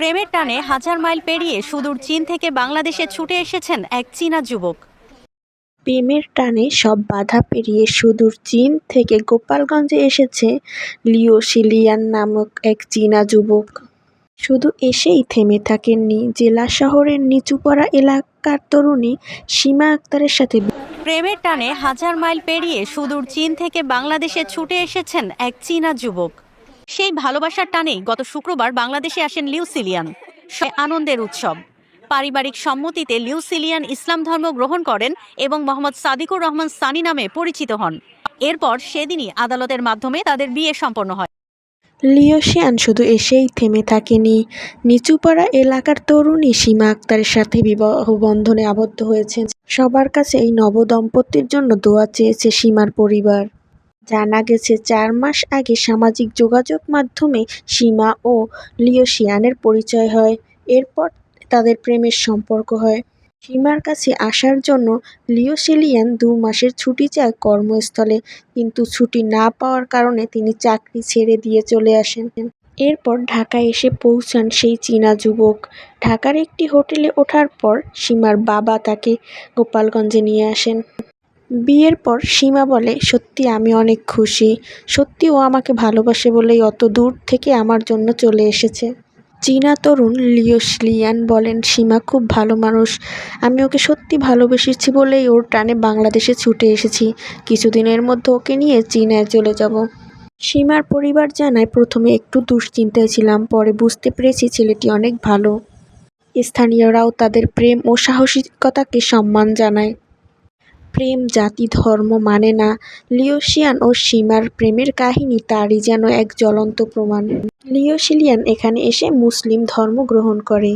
প্রেমের টানে হাজার মাইল পেরিয়ে সুদূর চীন থেকে বাংলাদেশে ছুটে এসেছেন এক চীনা যুবক। প্রেমের টানে সব বাধা পেরিয়ে সুদূর চীন থেকে গোপালগঞ্জে এসেছে লিও শিলিয়ান নামক এক চীনা যুবক। শুধু এসেই থেমে থাকেননি জেলা শহরের নিচুপাড়া এলাকার তরুণী সীমা আক্তারের সাথে। প্রেমের টানে হাজার মাইল পেরিয়ে সুদূর চীন থেকে বাংলাদেশে ছুটে এসেছেন এক চীনা যুবক। সেই ভালোবাসার টানেই গত শুক্রবার বাংলাদেশে আসেন লিউ সিলিয়ান। আনন্দের উৎসব। পারিবারিক সম্মতিতে লিউ সিলিয়ান ইসলাম ধর্ম গ্রহণ করেন এবং মোহাম্মদ সাদিকুর রহমান সানি নামে পরিচিত হন। এরপর সেদিনই আদালতের মাধ্যমে তাদের বিয়ে সম্পন্ন হয়। লিও শিয়ান শুধু এসেই থেমে থাকেনি, নিচুপাড়া এলাকার তরুণী সীমা আক্তারের সাথে বিবাহ বন্ধনে আবদ্ধ হয়েছেন। সবার কাছে এই নবদম্পতির জন্য দোয়া চেয়েছে সীমার পরিবার। জানা গেছে 4 মাস আগে সামাজিক যোগাযোগ মাধ্যমে সীমা ও লিও শিয়ানের পরিচয় হয়। এরপর তাদের প্রেমের সম্পর্ক হয়। সীমার কাছে আসার জন্য লিও শিলিয়ান 2 মাসের ছুটি চায় কর্মস্থলে, কিন্তু ছুটি না পাওয়ার কারণে তিনি চাকরি ছেড়ে দিয়ে চলে আসেন। এরপর ঢাকায় এসে পৌঁছান সেই চীনা যুবক। ঢাকার একটি হোটেলে ওঠার পর সীমার বাবা তাকে গোপালগঞ্জে নিয়ে আসেন। বিয়ের পর সীমা বলে, সত্যি আমি অনেক খুশি। সত্যি ও আমাকে ভালোবাসে বলেই অত দূর থেকে আমার জন্য চলে এসেছে। চীনা তরুণ লিও শিলিয়ান বলেন, সীমা খুব ভালো মানুষ। আমি ওকে সত্যি ভালোবেসেছি বলেই ওর টানে বাংলাদেশে ছুটে এসেছি। কিছুদিনের মধ্যে ওকে নিয়ে চীনায় চলে যাব। সীমার পরিবার জানায়, প্রথমে একটু দুশ্চিন্তায় ছিলাম, পরে বুঝতে পেরেছি ছেলেটি অনেক ভালো। স্থানীয়রাও তাদের প্রেম ও সাহসিকতাকে সম্মান জানায়। প্রেম জাতি ধর্ম মানে না। লিও শিয়ান ও সীমার প্রেমের কাহিনী তারই যেন এক জ্বলন্ত প্রমাণ। লিও শিলিয়ান এখানে এসে মুসলিম ধর্ম গ্রহণ করে।